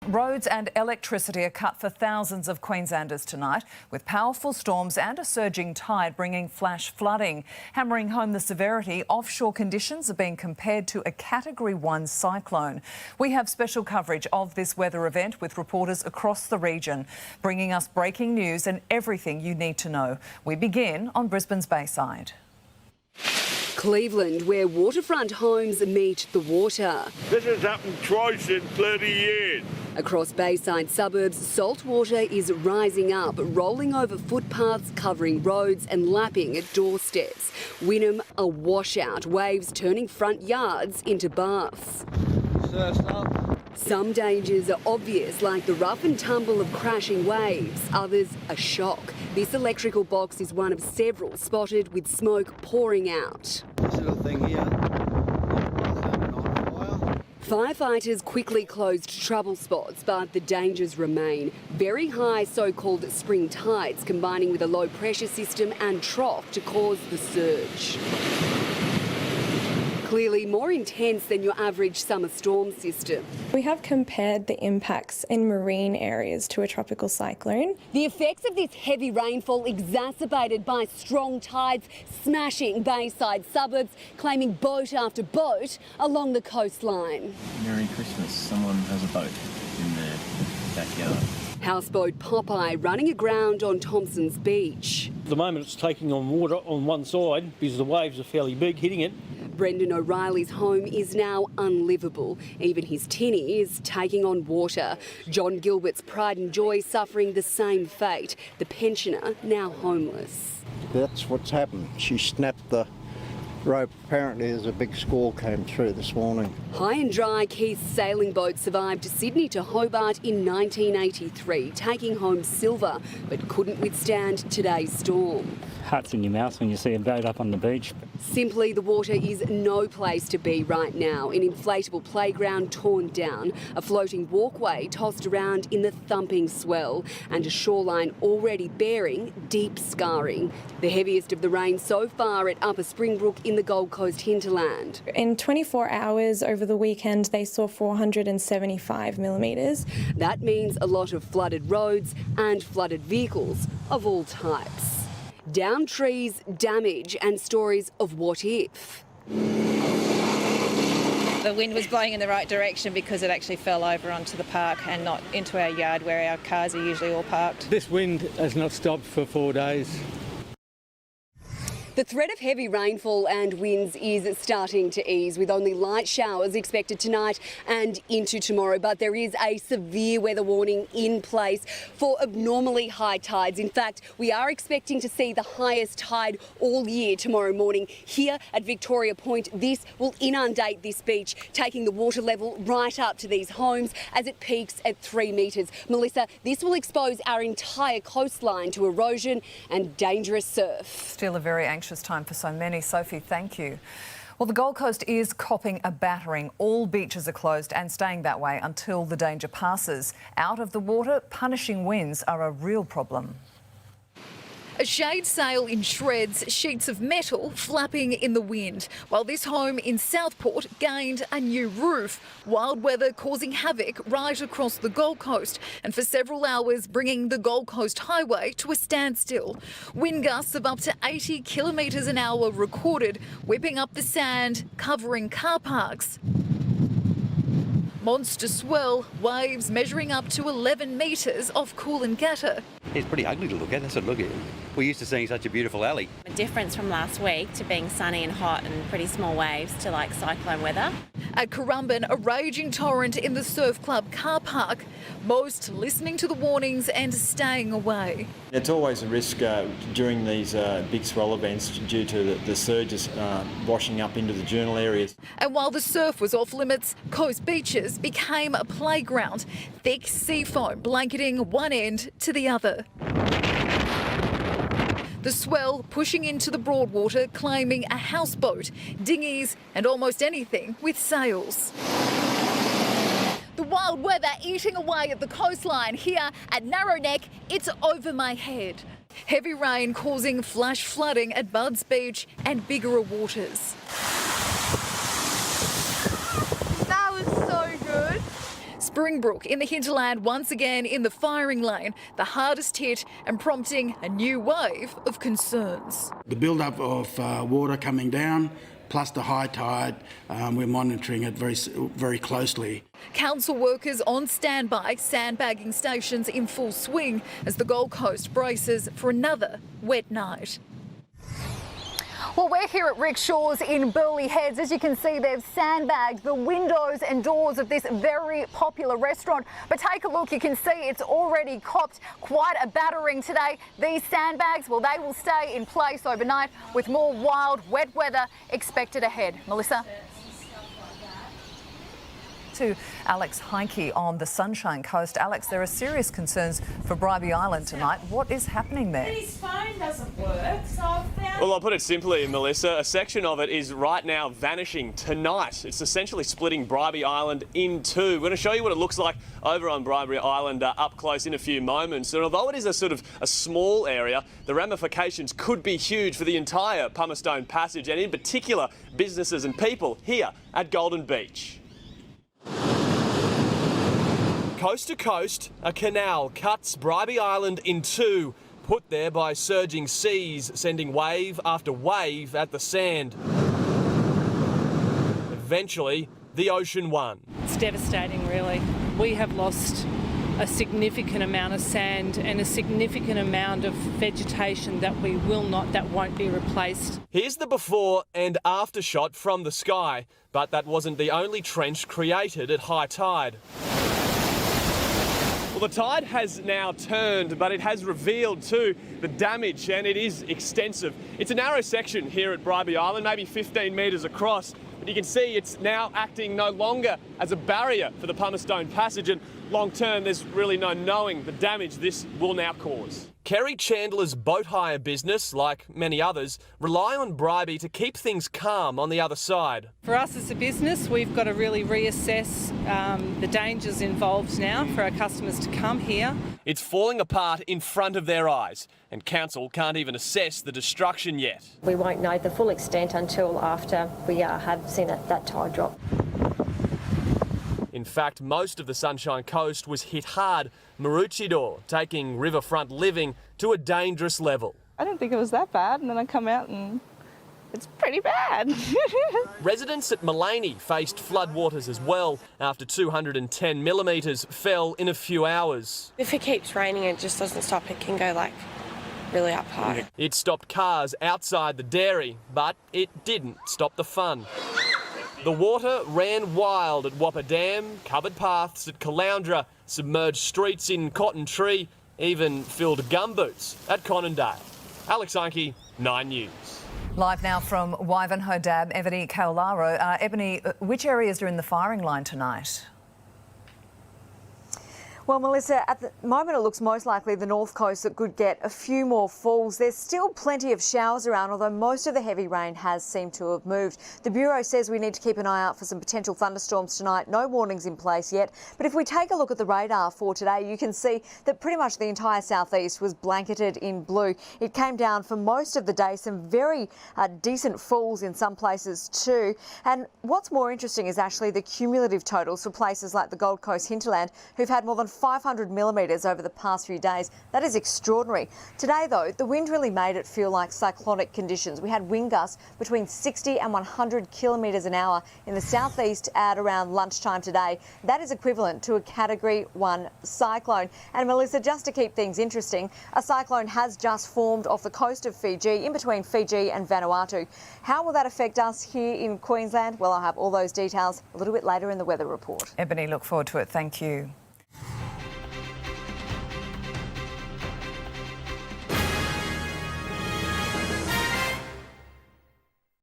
Roads and electricity are cut for thousands of Queenslanders tonight, with powerful storms and a surging tide bringing flash flooding. Hammering home the severity, offshore conditions are being compared to a Category 1 cyclone. We have special coverage of this weather event with reporters across the region, bringing us breaking news and everything you need to know. We begin on Brisbane's Bayside. Cleveland, where waterfront homes meet the water. This has happened twice in 30 years. Across Bayside suburbs, salt water is rising up, rolling over footpaths, covering roads and lapping at doorsteps. Wynnum, a washout, waves turning front yards into baths. Some dangers are obvious, like the rough and tumble of crashing waves. Others, a shock. This electrical box is one of several spotted with smoke pouring out. This little thing here. Firefighters quickly closed trouble spots, but the dangers remain. Very high so-called spring tides combining with a low pressure system and trough to cause the surge. Clearly more intense than your average summer storm system. We have compared the impacts in marine areas to a tropical cyclone. The effects of this heavy rainfall exacerbated by strong tides smashing Bayside suburbs, claiming boat after boat along the coastline. Merry Christmas. Someone has a boat in their backyard. Houseboat Popeye running aground on Thompson's Beach. At the moment it's taking on water on one side because the waves are fairly big hitting it. Brendan O'Reilly's home is now unlivable. Even his tinny is taking on water. John Gilbert's pride and joy suffering the same fate. The pensioner now homeless. That's what's happened. She snapped the rope apparently as a big squall came through this morning. High and dry, Keith's sailing boat survived Sydney to Hobart in 1983, taking home silver, but couldn't withstand today's storm. Heart's in your mouth when you see a boat up on the beach. Simply, the water is no place to be right now. An inflatable playground torn down, a floating walkway tossed around in the thumping swell, and a shoreline already bearing deep scarring. The heaviest of the rain so far at Upper Springbrook in the Gold Coast hinterland. In 24 hours over the weekend, they saw 475 millimetres. That means a lot of flooded roads and flooded vehicles of all types. Down trees, damage and stories of what if. The wind was blowing in the right direction because it actually fell over onto the park and not into our yard where our cars are usually all parked. This wind has not stopped for 4 days. The threat of heavy rainfall and winds is starting to ease, with only light showers expected tonight and into tomorrow. But there is a severe weather warning in place for abnormally high tides. In fact, we are expecting to see the highest tide all year tomorrow morning here at Victoria Point. This will inundate this beach, taking the water level right up to these homes as it peaks at 3 metres. Melissa, this will expose our entire coastline to erosion and dangerous surf. Still a very anxious time for so many. Sophie, thank you. Well, the Gold Coast is copping a battering. All beaches are closed and staying that way until the danger passes. Out of the water, punishing winds are a real problem. A shade sail in shreds, sheets of metal flapping in the wind, while this home in Southport gained a new roof. Wild weather causing havoc right across the Gold Coast, and for several hours bringing the Gold Coast Highway to a standstill. Wind gusts of up to 80 kilometres an hour recorded, whipping up the sand, covering car parks. Monster swell, waves measuring up to 11 metres off Coolangatta. It's pretty ugly to look at. That's what look at. We're used to seeing such a beautiful alley. A difference from last week to being sunny and hot and pretty small waves to like cyclone weather. At Currumbin, a raging torrent in the Surf Club car park. Most listening to the warnings and staying away. It's always a risk during these big swell events due to the surges washing up into the journal areas. And while the surf was off limits, coast beaches became a playground. Thick sea foam blanketing one end to the other. The swell pushing into the Broadwater, claiming a houseboat, dinghies and almost anything with sails. The wild weather eating away at the coastline. Here at Narrow Neck, it's over my head. Heavy rain causing flash flooding at Budds Beach and Bigara Waters. That was so good. Springbrook in the hinterland once again in the firing lane, the hardest hit and prompting a new wave of concerns. The build-up of water coming down, plus the high tide, we're monitoring it very closely. Council workers on standby, sandbagging stations in full swing as the Gold Coast braces for another wet night. Well, we're here at Rickshaws in Burleigh Heads. As you can see, they've sandbagged the windows and doors of this very popular restaurant. But take a look, you can see it's already copped quite a battering today. These sandbags, well, they will stay in place overnight with more wild, wet weather expected ahead. Melissa? To Alex Heinke on the Sunshine Coast. Alex, there are serious concerns for Bribie Island tonight. What is happening there? His phone doesn't work, so I've found... Well, I'll put it simply, Melissa, a section of it is right now vanishing tonight. It's essentially splitting Bribie Island in two. We're going to show you what it looks like over on Bribie Island up close in a few moments. And although it is a sort of a small area, the ramifications could be huge for the entire Pumicestone Passage and in particular businesses and people here at Golden Beach. Coast to coast, a canal cuts Bribie Island in two, put there by surging seas, sending wave after wave at the sand. Eventually, the ocean won. It's devastating, really. We have lost a significant amount of sand and a significant amount of vegetation that won't be replaced. Here's the before and after shot from the sky, but that wasn't the only trench created at high tide. Well, the tide has now turned, but it has revealed too the damage, and it is extensive. It's a narrow section here at Bribie Island, maybe 15 metres across, but you can see it's now acting no longer as a barrier for the Pumicestone Passage, and long term there's really no knowing the damage this will now cause. Kerry Chandler's boat hire business, like many others, rely on Bribie to keep things calm on the other side. For us as a business, we've got to really reassess the dangers involved now for our customers to come here. It's falling apart in front of their eyes, and council can't even assess the destruction yet. We won't know the full extent until after we have seen that tide drop. In fact, most of the Sunshine Coast was hit hard, Maroochydore taking riverfront living to a dangerous level. I didn't think it was that bad, and then I come out and it's pretty bad. Residents at Mullaney faced floodwaters as well after 210 millimetres fell in a few hours. If it keeps raining, it just doesn't stop. It can go really up high. It stopped cars outside the dairy, but it didn't stop the fun. The water ran wild at Whopper Dam, covered paths at Caloundra, submerged streets in Cotton Tree, even filled gumboots at Conondale. Alex Heinke, 9 News. Live now from Wivenhoe Dam, Ebony Kaolaro. Ebony, which areas are in the firing line tonight? Well, Melissa, at the moment it looks most likely the north coast that could get a few more falls. There's still plenty of showers around, although most of the heavy rain has seemed to have moved. The Bureau says we need to keep an eye out for some potential thunderstorms tonight. No warnings in place yet. But if we take a look at the radar for today, you can see that pretty much the entire southeast was blanketed in blue. It came down for most of the day, some very decent falls in some places too. And what's more interesting is actually the cumulative totals for places like the Gold Coast hinterland, who've had more than 500 millimetres over the past few days. That is extraordinary. Today, though, the wind really made it feel like cyclonic conditions. We had wind gusts between 60 and 100 kilometres an hour in the southeast at around lunchtime today. That is equivalent to a Category 1 cyclone. And Melissa, just to keep things interesting, a cyclone has just formed off the coast of Fiji, in between Fiji and Vanuatu. How will that affect us here in Queensland? Well, I'll have all those details a little bit later in the weather report. Ebony, look forward to it. Thank you.